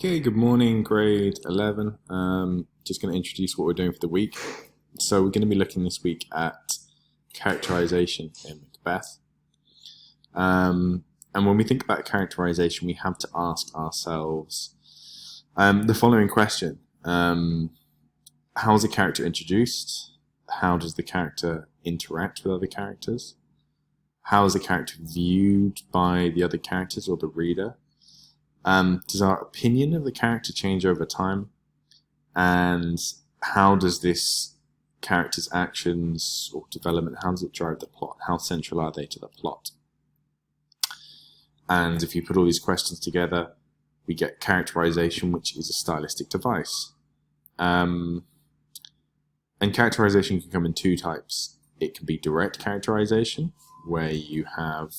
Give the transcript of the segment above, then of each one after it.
Okay, good morning, grade 11. Just going to introduce what we're doing for the week. So we're going to be looking this week at characterization in Macbeth. And when we think about characterization, we have to ask ourselves the following question. How is a character introduced? How does the character interact with other characters? How is the character viewed by the other characters or the reader? Does our opinion of the character change over time? And how does this character's actions or development, how does it drive the plot? How central are they to the plot? And if you put all these questions together, we get characterization, which is a stylistic device. And characterization can come in two types. It can be direct characterization, where you have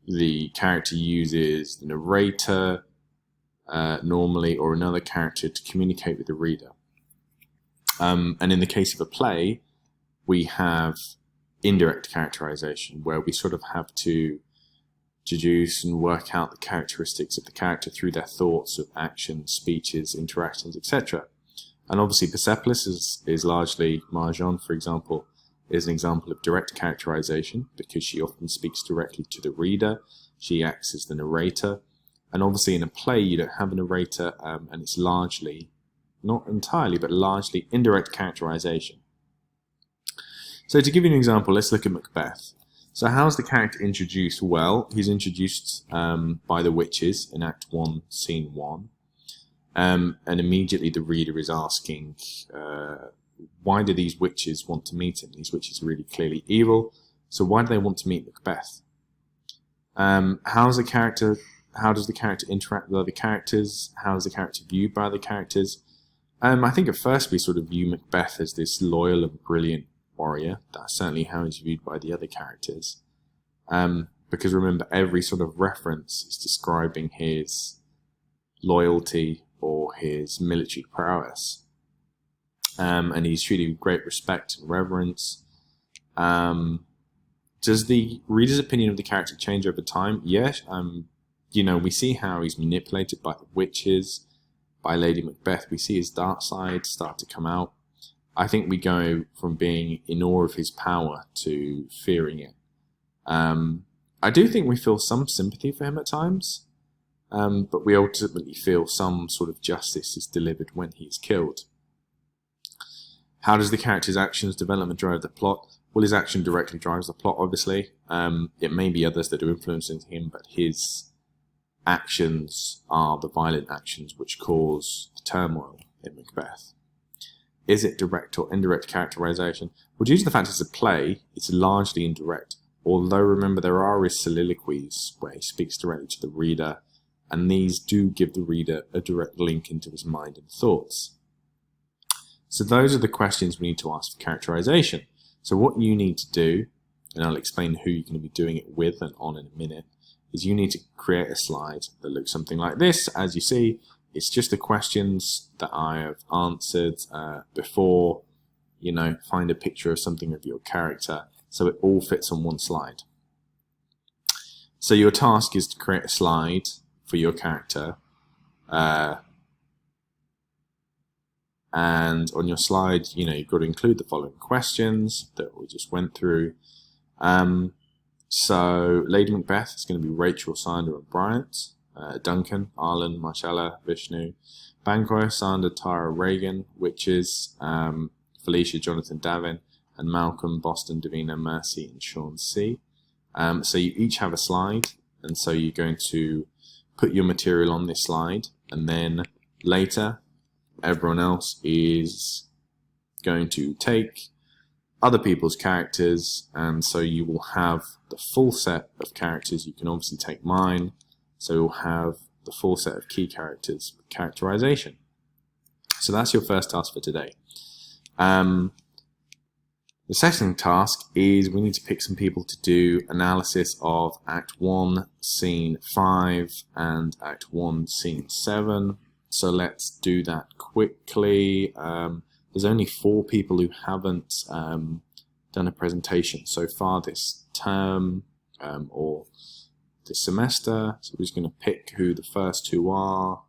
the character uses the narrator normally, or another character to communicate with the reader. And in the case of a play, we have indirect characterization, where we sort of have to deduce and work out the characteristics of the character through their thoughts, of actions, speeches, interactions, etc. And obviously Persepolis is largely, Marjan, for example, is an example of direct characterization, because she often speaks directly to the reader. She acts as the narrator. And obviously in a play you don't have a narrator, and it's largely, not entirely, but largely indirect characterization. So to give you an example, let's look at Macbeth. So how's the character introduced? Well, he's introduced by the witches in Act I, Scene 1. And immediately the reader is asking, why do these witches want to meet him? These witches are really clearly evil, so why do they want to meet Macbeth? How does the character interact with other characters? How is the character viewed by other characters? I think at first we sort of view Macbeth as this loyal and brilliant warrior. That's certainly how he's viewed by the other characters. Because remember, every sort of reference is describing his loyalty or his military prowess. And he's treated with great respect and reverence. Does the reader's opinion of the character change over time? Yes. We see how he's manipulated by the witches, by Lady Macbeth. We see his dark side start to come out. I think we go from being in awe of his power to fearing it. I do think we feel some sympathy for him at times, but we ultimately feel some sort of justice is delivered when he's killed. How does the character's actions development drive the plot? Well, his action directly drives the plot, obviously. It may be others that are influencing him, but his actions are the violent actions which cause the turmoil in Macbeth. Is it direct or indirect characterization? Well, due to the fact it's a play, it's largely indirect. Although, remember, there are his soliloquies where he speaks directly to the reader, and these do give the reader a direct link into his mind and thoughts. So those are the questions we need to ask for characterization. So what you need to do, and I'll explain who you're going to be doing it with and on in a minute, is you need to create a slide that looks something like this. As you see, it's just the questions that I have answered before. Find a picture of something of your character, so it all fits on one slide. So your task is to create a slide for your character. And on your slide, you've got to include the following questions that we just went through. So Lady Macbeth is going to be Rachel, Sandra, and Bryant. Duncan, Arlen, Marcella, Vishnu. Banquo, Sandra, Tara, Reagan. Witches, Felicia, Jonathan, Davin. And Malcolm, Boston, Davina, Mercy, and Sean C. So you each have a slide, and so you're going to put your material on this slide, and then later everyone else is going to take other people's characters, and so you will have the full set of characters. You can obviously take mine, so you'll have the full set of key characters, characterization. So that's your first task for today. The second task is we need to pick some people to do analysis of Act 1, Scene 5 and Act 1, Scene 7. So let's do that quickly. There's only 4 people who haven't done a presentation so far this term, or this semester. So we're just going to pick who the first two are.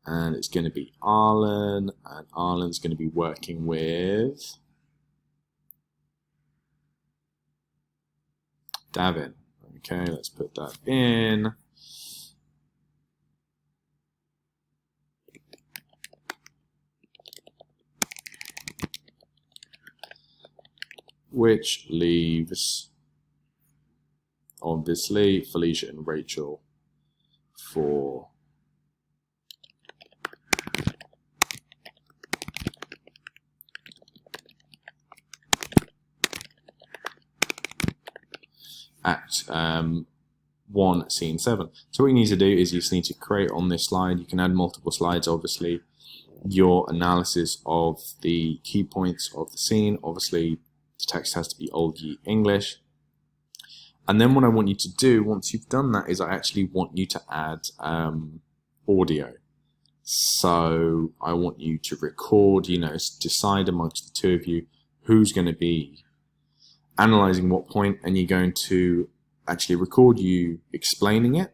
And it's going to be Arlen, and Arlen's going to be working with Davin. Okay, let's put that in. Which leaves, obviously, Felicia and Rachel for Act 1, Scene 7. So what you need to do is you just need to create on this slide. You can add multiple slides, obviously, your analysis of the key points of the scene. Obviously, the text has to be Old Ye English. And then what I want you to do, once you've done that, is I actually want you to add audio. So I want you to record, decide amongst the two of you who's going to be analyzing what point, and you're going to actually record you explaining it.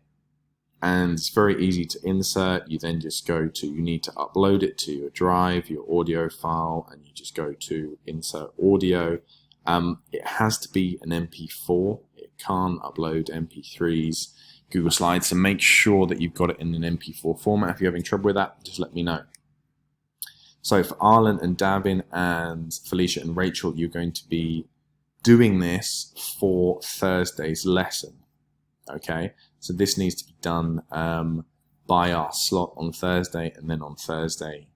And it's very easy to insert. You then just go to, you need to upload it to your drive, your audio file, and you just go to insert audio. It has to be an MP4. It can't upload MP3s, Google Slides. So make sure that you've got it in an MP4 format. If you're having trouble with that, just let me know. So for Arlen and Davin and Felicia and Rachel, you're going to be doing this for Thursday's lesson. Okay, so this needs to be done by our slot on Thursday, and then on Thursday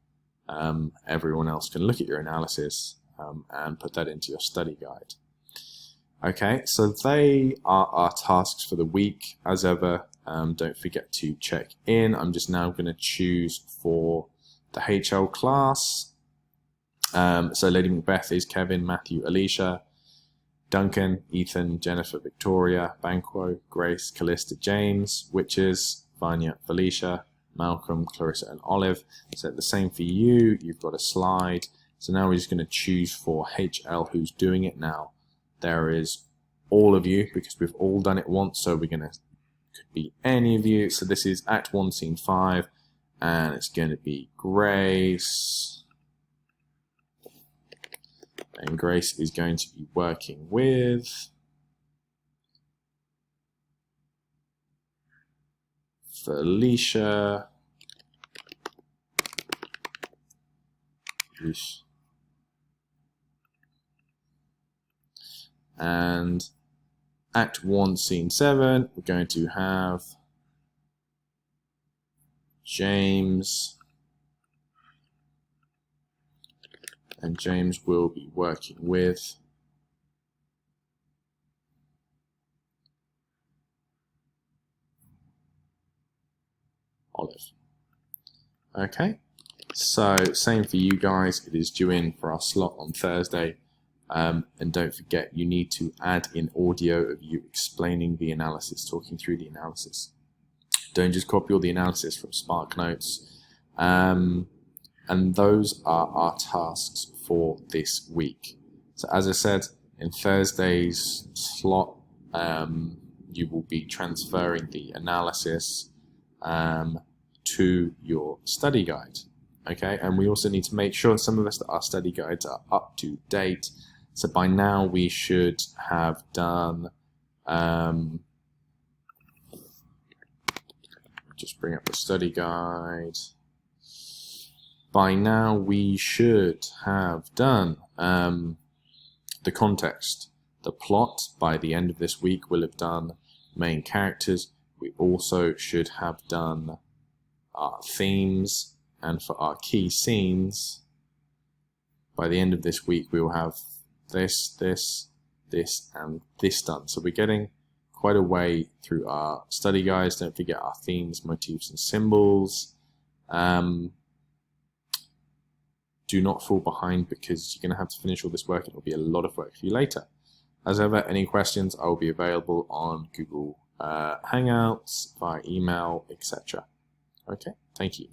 everyone else can look at your analysis and put that into your study guide. Okay, so they are our tasks for the week. As ever, don't forget to check in. I'm just now going to choose for the HL class. So Lady Macbeth is Kevin, Matthew, Alicia, Duncan, Ethan, Jennifer, Victoria, Banquo, Grace, Callista, James, Witches, Vanya, Felicia, Malcolm, Clarissa, and Olive. So the same for you. You've got a slide. So now we're just going to choose for HL who's doing it now. There is all of you because we've all done it once. So we're going to, could be any of you. So this is Act 1, Scene 5, and it's going to be Grace. And Grace is going to be working with Felicia. And Act 1, Scene 7, we're going to have James. And James will be working with Olive. Okay, so same for you guys. It is due in for our slot on Thursday. And don't forget, you need to add in audio of you explaining the analysis, talking through the analysis. Don't just copy all the analysis from SparkNotes. And those are our tasks for this week. So as I said, in Thursday's slot, you will be transferring the analysis to your study guide. Okay, and we also need to make sure some of us that our study guides are up to date. So by now we should have done, just bring up the study guide. By now we should have done the context, the plot. By the end of this week we'll have done main characters. We also should have done our themes, and for our key scenes, by the end of this week we will have this, this, this, and this done. So we're getting quite a way through our study guides. Don't forget our themes, motifs, and symbols. Do not fall behind because you're going to have to finish all this work. It will be a lot of work for you later. As ever, any questions, I will be available on Google Hangouts, via email, etc. Okay, thank you.